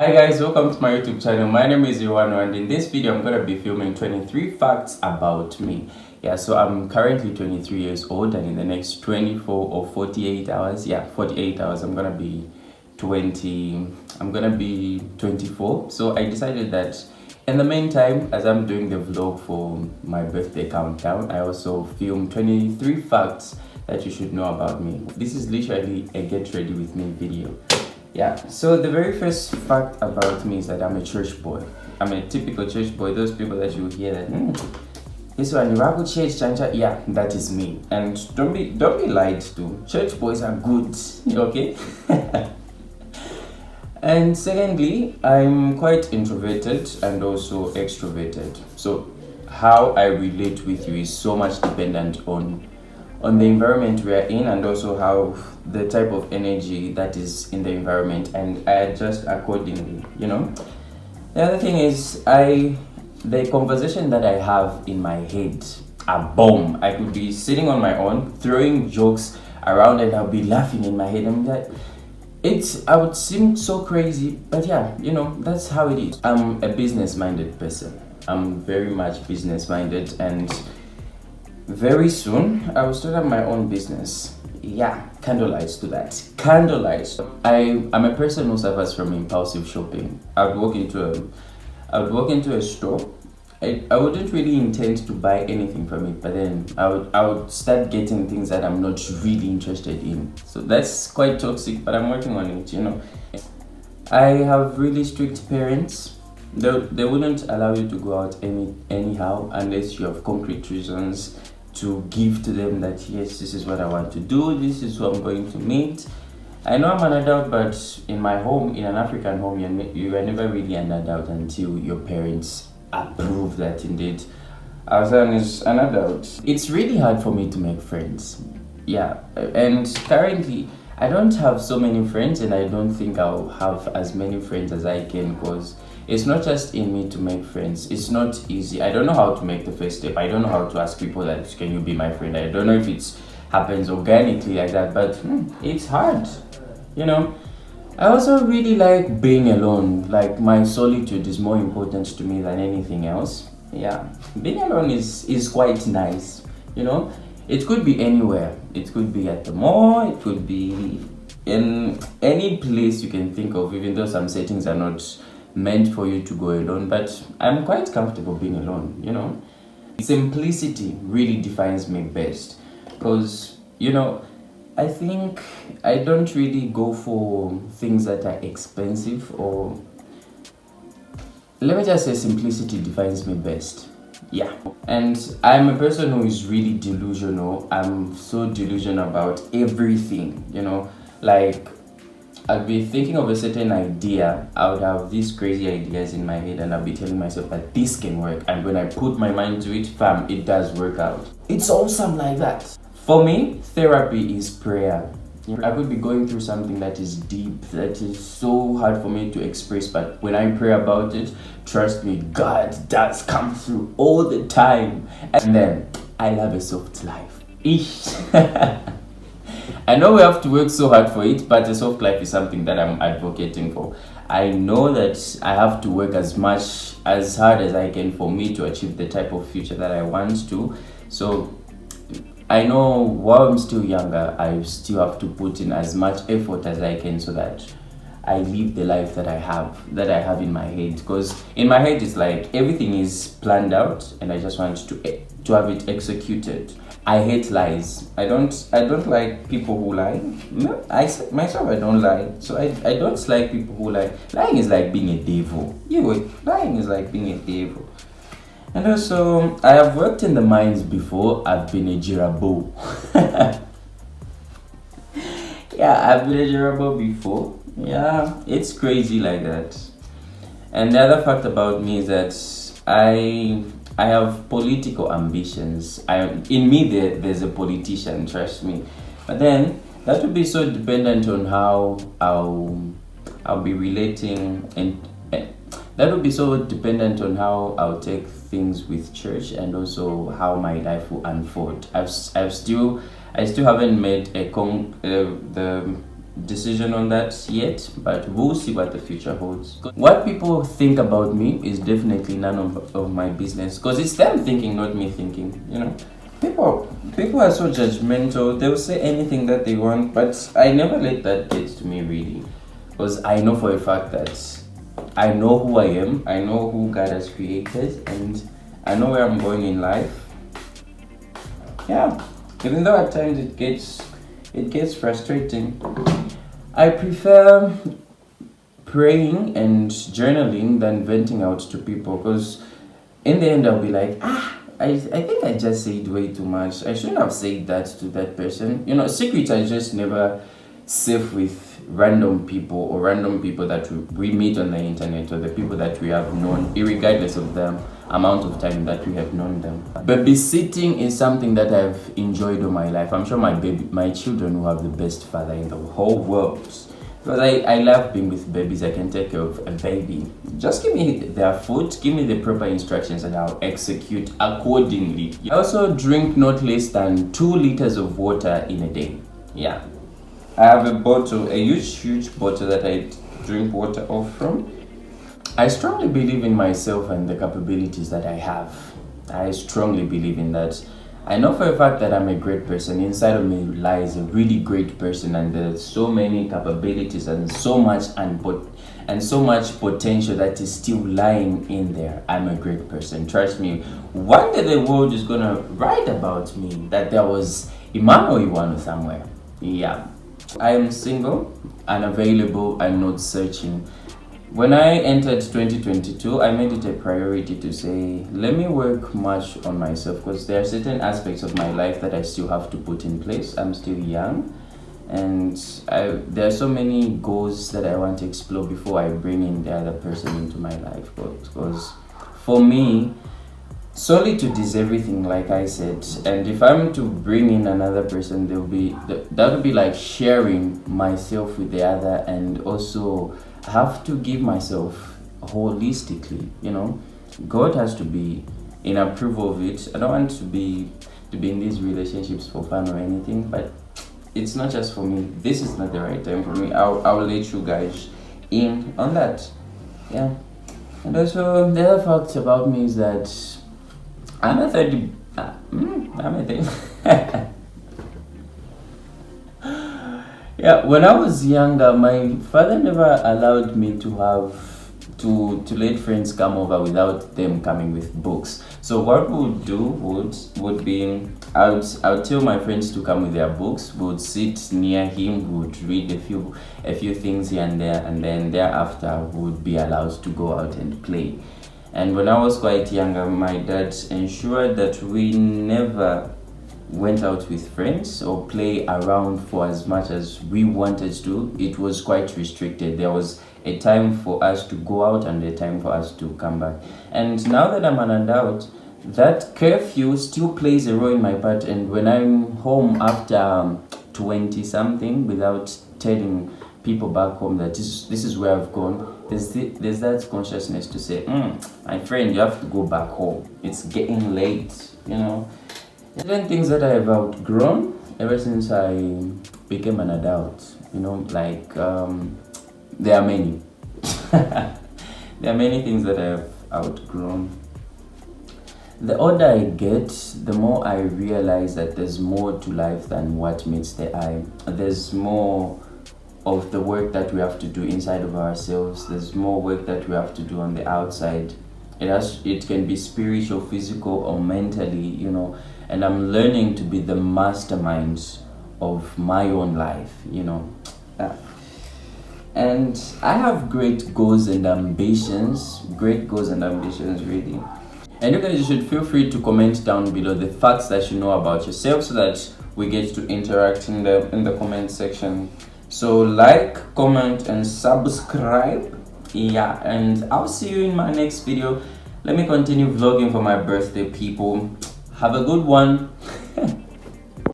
Hi guys, welcome to my YouTube channel. My name is Iwan and in this video I'm going to be filming 23 facts about me. Yeah, so I'm currently 23 years old and in the next 24 or 48 hours, 48 hours, I'm going to be 24. So I decided that in the meantime, as I'm doing the vlog for my birthday countdown, I also filmed 23 facts that you should know about me. This is literally a get ready with me video. Yeah, so the very first fact about me is that I'm a church boy. I'm a typical church boy. Those people that you hear that, this one, Ragu church, chancha, yeah, that is me. And don't be lied to. Church boys are good, okay? And secondly, I'm quite introverted and also extroverted. So how I relate with you is so much dependent on the environment we are in and also how the type of energy that is in the environment, and I adjust accordingly, The other thing is the conversation that I have in my head are bomb. I could be sitting on my own throwing jokes around and I'll be laughing in my head. I'm like, I would seem so crazy, but yeah, that's how it is. I'm a business-minded person. I'm very much business-minded, and very soon I will start up my own business. Yeah, candlelights to that. Candlelights. I'm a person who suffers from impulsive shopping. I would walk into a store. I wouldn't really intend to buy anything from it, but then I would start getting things that I'm not really interested in. So that's quite toxic, but I'm working on it, I have really strict parents. They wouldn't allow you to go out anyhow unless you have concrete reasons to give to them that yes, this is what I want to do, this is who I'm going to meet. I know I'm an adult, but in my home, in an African home, you are never really an adult until your parents approve that indeed our son is an adult. It's really hard for me to make friends. Yeah, and currently I don't have so many friends, and I don't think I'll have as many friends as I can, because it's not just in me to make friends. It's not easy. I don't know how to make the first step. I don't know how to ask people that, can you be my friend? I don't know if it happens organically like that, but it's hard, I also really like being alone. Like, my solitude is more important to me than anything else. Yeah, being alone is quite nice, It could be anywhere. It could be at the mall, it could be in any place you can think of, even though some settings are not meant for you to go alone, but I'm quite comfortable being alone. Simplicity really defines me best, because I think I don't really go for things that are expensive, or let me just say simplicity defines me best. Yeah, and I'm a person who is really delusional. I'm so delusional about everything, like I'd be thinking of a certain idea. I would have these crazy ideas in my head, and I'll be telling myself that this can work, and when I put my mind to it, fam, it does work out. It's awesome like that. For me, therapy is prayer. I could be going through something that is deep, that is so hard for me to express, but when I pray about it, trust me, God does come through all the time. And then I love a soft life. I know we have to work so hard for it, but a soft life is something that I'm advocating for. I know that I have to work as hard as I can for me to achieve the type of future that I want to. So I know while I'm still younger, I still have to put in as much effort as I can so that I live the life that I have in my head. Because in my head, it's like everything is planned out, and I just want to have it executed. I hate lies. I don't like people who lie. No, myself, I don't lie. So I don't like people who lie. Lying is like being a devil. Lying is like being a devil. And also, I have worked in the mines before. I've been a Jirabo. Yeah, I've been a Jirabo before. Yeah, it's crazy like that. And the other fact about me is that I have political ambitions. In me, there's a politician, trust me. But then that would be so dependent on how I'll be relating, and that would be so dependent on how I'll take things with church, and also how my life will unfold. I still haven't made decision on that yet, but we'll see what the future holds. What people think about me is definitely none of my business, because it's them thinking, not me thinking, you know. People are so judgmental. They'll say anything that they want, but I never let that get to me, really, because I know for a fact that I know who I am, I know who God has created, and I know where I'm going in life. Yeah, even though at times it gets frustrating. I prefer praying and journaling than venting out to people, because in the end I'll be like, I think I just said way too much. I shouldn't have said that to that person. You know, secrets are just never safe with random people, or random people that we meet on the internet, or the people that we have known, regardless of the amount of time that we have known them. Babysitting is something that I've enjoyed all my life. I'm sure my children will have the best father in the whole world, because I love being with babies. I can take care of a baby. Just give me their food, give me the proper instructions, and I'll execute accordingly. I also drink not less than 2 liters of water in a day. Yeah, I have a bottle, a huge bottle that I drink water off from. I strongly believe in myself and the capabilities that I have. I strongly believe in that. I know for a fact that I'm a great person. Inside of me lies a really great person, and there's so many capabilities and so much potential that is still lying in there. I'm a great person. Trust me. One day the world is gonna write about me that there was Emmanuel Iwano somewhere. Yeah. I am single, unavailable, and not searching. When I entered 2022, I made it a priority to say, let me work much on myself, because there are certain aspects of my life that I still have to put in place. I'm still young, and there are so many goals that I want to explore before I bring in the other person into my life. Because for me, solitude is everything, like I said, and if I'm to bring in another person, that would be like sharing myself with the other, and also have to give myself holistically. You know, God has to be in approval of it. I don't want to be in these relationships for fun or anything, but it's not just for me. This is not the right time for me. I'll let you guys in on that. Yeah. And also the other fact about me is that I'm a 30. I'm a 30. Yeah, when I was younger, my father never allowed me to let friends come over without them coming with books. So what we would do would be, I would tell my friends to come with their books. We would sit near him, we would read a few things here and there, and then thereafter we would be allowed to go out and play. And when I was quite younger, my dad ensured that we never went out with friends or play around for as much as we wanted to. It was quite restricted. There was a time for us to go out and a time for us to come back. And now that I'm an adult, that curfew still plays a role in my part. And when I'm home after 20 something, without telling people back home that this is where I've gone, there's that consciousness to say, my friend, you have to go back home. It's getting late, you know. Certain things that I have outgrown ever since I became an adult, you know, like there are many. There are many things that I have outgrown. The older I get, the more I realize that there's more to life than what meets the eye. There's more of the work that we have to do inside of ourselves. There's more work that we have to do on the outside. It can be spiritual, physical, or mentally, you know. And I'm learning to be the mastermind of my own life, you know. And I have great goals and ambitions, really. And you guys should feel free to comment down below the facts that you know about yourself, so that we get to interact in the comment section. So like, comment, and subscribe. Yeah, and I'll see you in my next video. Let me continue vlogging for my birthday, people. Have a good one.